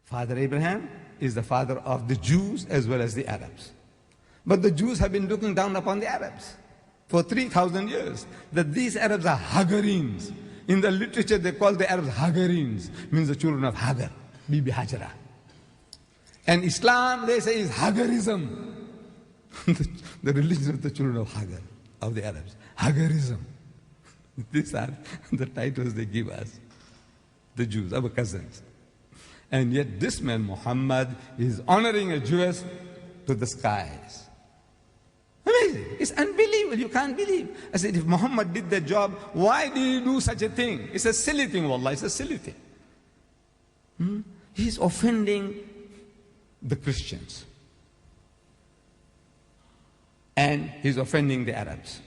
Father Abraham is the father of the Jews as well as the Arabs. But the Jews have been looking down upon the Arabs for 3,000 years, that these Arabs are Hagarenes. In the literature they call the Arabs Hagarenes, means the children of Hagar, Bibi Hajara. And Islam, they say, is Hagarism. The religion of the children of Hagar, of the Arabs. Hagarism. These are the titles they give us, the Jews, our cousins. And yet this man, Muhammad, is honoring a Jewess to the skies. Amazing. It's unbelievable. You can't believe. I said, if Muhammad did that job, why did he do such a thing? It's a silly thing, wallah. It's a silly thing. He's offending the Christians. And he's offending the Arabs.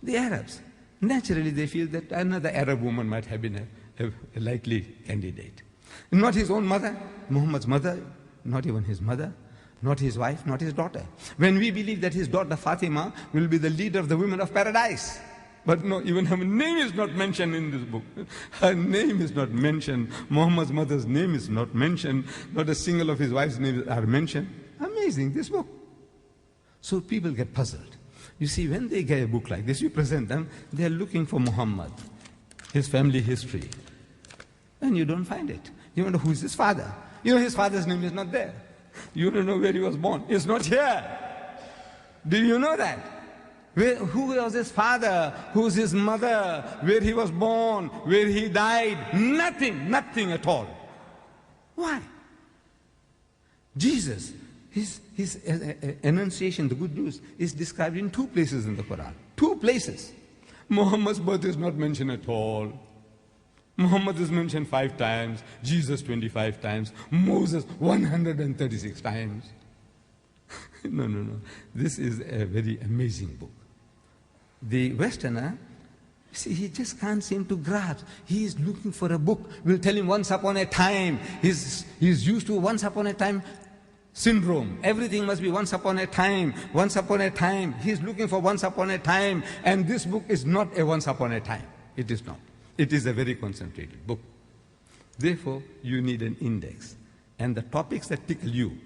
The Arabs, naturally they feel that another Arab woman might have been a likely candidate. Not his own mother, Muhammad's mother, not even his mother, not his wife, not his daughter. When we believe that his daughter Fatima will be the leader of the women of paradise. But no, even her name is not mentioned in this book. Her name is not mentioned. Muhammad's mother's name is not mentioned. Not a single of his wife's names are mentioned. Amazing, this book. So people get puzzled. You see, when they get a book like this, you present them, they are looking for Muhammad, his family history. And you don't find it. You wonder who is his father. You know his father's name is not there. You don't know where he was born. It's not here. Do you know that? Who was his father? Who's his mother? Where he was born? Where he died? Nothing, nothing at all. Why? Jesus, his enunciation, the good news, is described in 2 places in the Quran. 2 places. Muhammad's birth is not mentioned at all. Muhammad is mentioned 5 times, Jesus 25 times, Moses 136 times. No. This is a very amazing book. The Westerner, see, he just can't seem to grasp. He is looking for a book. We'll tell him once upon a time. He's used to once upon a time syndrome. Everything must be once upon a time, once upon a time. He's looking for once upon a time. And this book is not a once upon a time. It is not. It is a very concentrated book. Therefore, you need an index. And the topics that tickle you,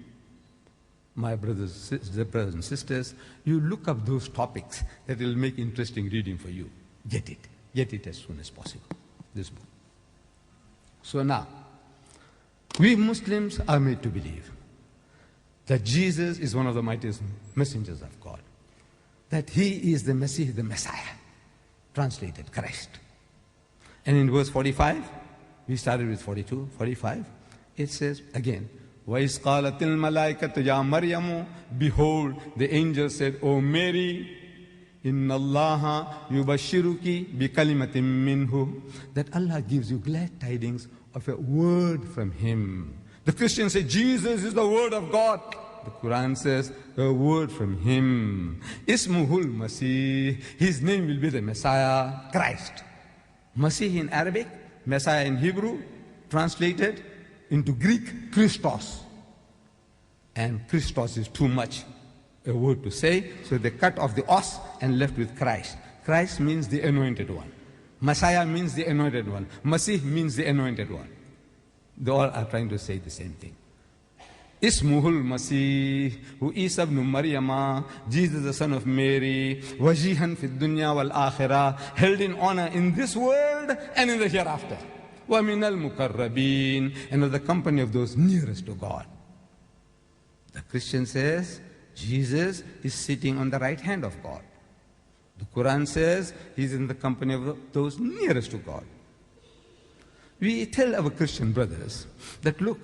my brothers and sisters, you look up those topics that will make interesting reading for you. Get it as soon as possible, this book. So now, we Muslims are made to believe that Jesus is one of the mightiest messengers of God, that he is the Messiah, the Messiah, translated Christ. And in verse 45, we started with 42, 45, it says again, وَإِذْ قَالَتِ الْمَلَائِكَةُ يَا مَرْيَمُ, behold, the angel said, O Mary, إِنَّ اللَّهَ يُبَشِّرُكِ بِكَلِمَةٍ مِّنْهُ, that Allah gives you glad tidings of a word from Him. The Christians say, Jesus is the word of God. The Quran says, a word from Him. Ismuhul Masih, His name will be the Messiah, Christ. Masih in Arabic, Messiah in Hebrew, translated into Greek, Christos. And Christos is too much a word to say, so they cut off the os and left with Christ. Christ means the anointed one. Messiah means the anointed one. Masih means the anointed one. They all are trying to say the same thing. Ismuhul Masih, who Isa ibn Maryama, Jesus the son of Mary, wajihan fid dunya wal akhirah, held in honor in this world and in the hereafter. Wa minal mukarrabin, and of the company of those nearest to God. The Christian says, Jesus is sitting on the right hand of God. The Quran says, he's in the company of those nearest to God. We tell our Christian brothers that, look,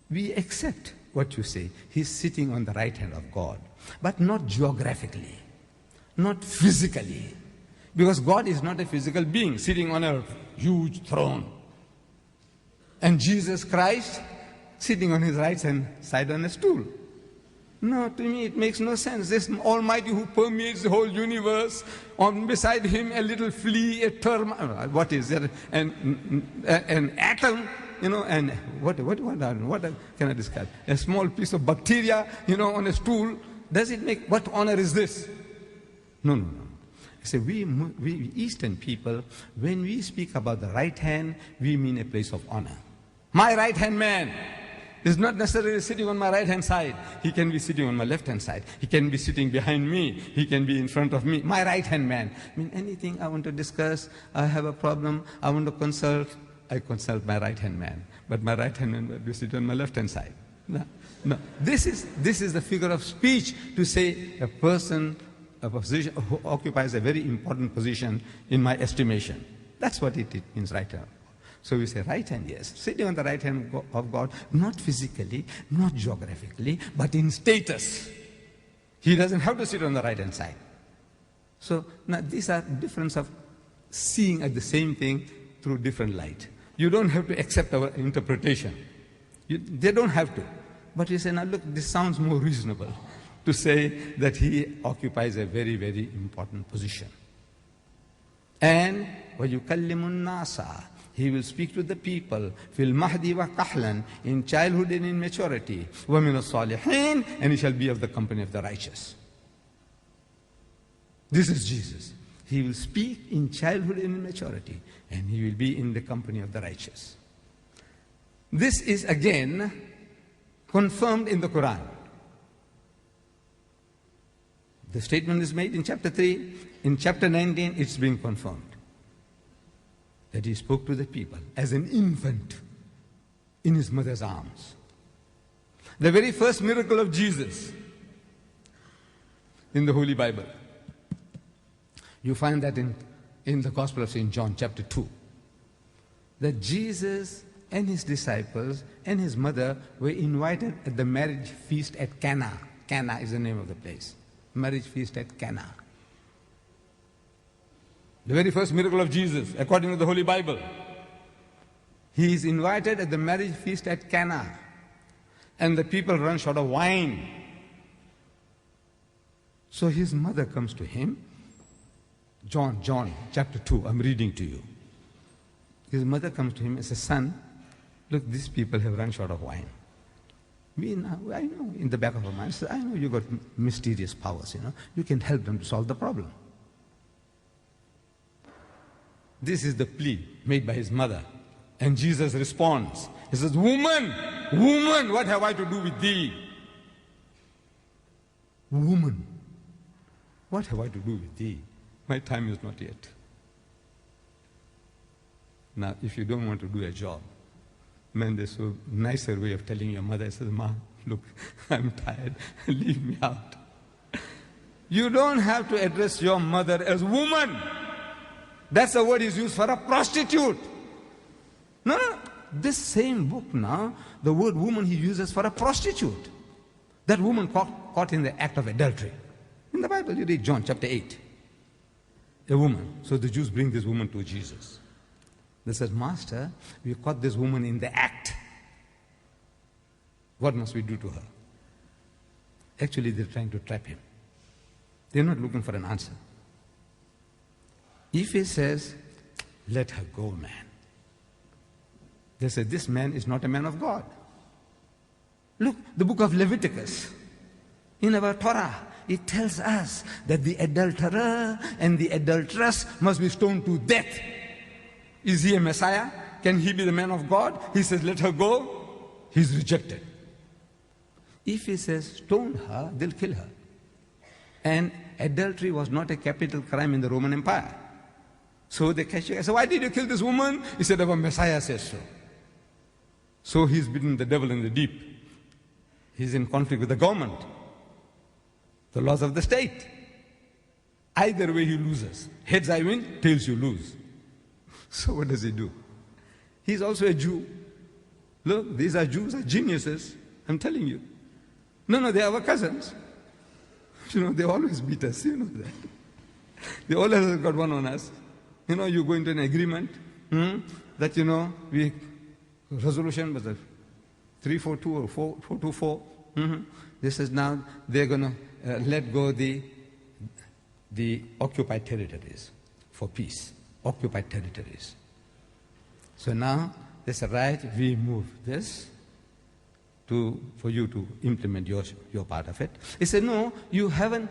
we accept what you say. He's sitting on the right hand of God, but not geographically, not physically, because God is not a physical being sitting on a huge throne. And Jesus Christ sitting on his right hand side on a stool. No, to me it makes no sense. This Almighty who permeates the whole universe, on beside him a little flea, a termite, what is it? An atom, you know, and what can I describe? A small piece of bacteria, you know, on a stool. Does it make, what honor is this? No. I say, we Eastern people, when we speak about the right hand, we mean a place of honor. My right hand man. is not necessarily sitting on my right-hand side. He can be sitting on my left-hand side. He can be sitting behind me. He can be in front of me. My right-hand man. I mean, anything I want to discuss, I have a problem, I want to consult, I consult my right-hand man. But my right-hand man will be sitting on my left-hand side. No, no. This is the figure of speech to say a person, a position who occupies a very important position in my estimation. That's what it means, right hand. So we say right hand, yes, sitting on the right hand of God, not physically, not geographically, but in status. He doesn't have to sit on the right hand side. So now these are difference of seeing at the same thing through different light. You don't have to accept our interpretation. They don't have to. But you say, now look, this sounds more reasonable to say that he occupies a very, very important position. And وَيُكَلِّمُ النَّاسَ, he will speak to the people, فِي الْمَهْدِ وَكَحْلًا, in childhood and in maturity, وَمِنَ الصَّالِحِينَ, and he shall be of the company of the righteous. This is Jesus. He will speak in childhood and in maturity, and he will be in the company of the righteous. This is again confirmed in the Quran. The statement is made in chapter 3. In chapter 19, it's being confirmed. That he spoke to the people as an infant in his mother's arms. The very first miracle of Jesus in the Holy Bible. You find that in the Gospel of St. John, chapter 2. That Jesus and his disciples and his mother were invited at the marriage feast at Cana. Cana is the name of the place. Marriage feast at Cana. The very first miracle of Jesus, according to the Holy Bible. He is invited at the marriage feast at Cana, and the people run short of wine. So his mother comes to him. John chapter 2, I'm reading to you. His mother comes to him and says, son, look, these people have run short of wine. I know in the back of our minds, I know you got mysterious powers, you can help them to solve the problem. This is the plea made by his mother. And Jesus responds. He says, woman, what have I to do with thee? Woman, what have I to do with thee? My time is not yet. Now, if you don't want to do a job, man, there's a nicer way of telling your mother, says, Ma, look, I'm tired, leave me out. You don't have to address your mother as woman. That's the word is used for a prostitute. No. This same book now, the word woman he uses for a prostitute. That woman caught in the act of adultery. In the Bible, you read John chapter 8. A woman. So the Jews bring this woman to Jesus. They said, Master, we caught this woman in the act. What must we do to her? Actually, they're trying to trap him. They're not looking for an answer. If he says, let her go, man, they say, this man is not a man of God. Look, the book of Leviticus, in our Torah, it tells us that the adulterer and the adulteress must be stoned to death. Is he a Messiah? Can he be the man of God? He says, let her go. He's rejected. If he says, stone her, they'll kill her. And adultery was not a capital crime in the Roman Empire. So they catch you. I said, why did you kill this woman? He said, our Messiah says so. So he's beaten the devil in the deep. He's in conflict with the government, the laws of the state. Either way he loses. Heads I win, tails you lose. So what does he do? He's also a Jew. Look, these are Jews, are geniuses. I'm telling you. No, they are our cousins. They always beat us, you know that. They always got one on us. You go into an agreement that, we, resolution was a 342 or 424. This is now, they're going to let go the occupied territories for peace. Occupied territories. So now, they said, right, we move this for you to implement your part of it. He said, no, you haven't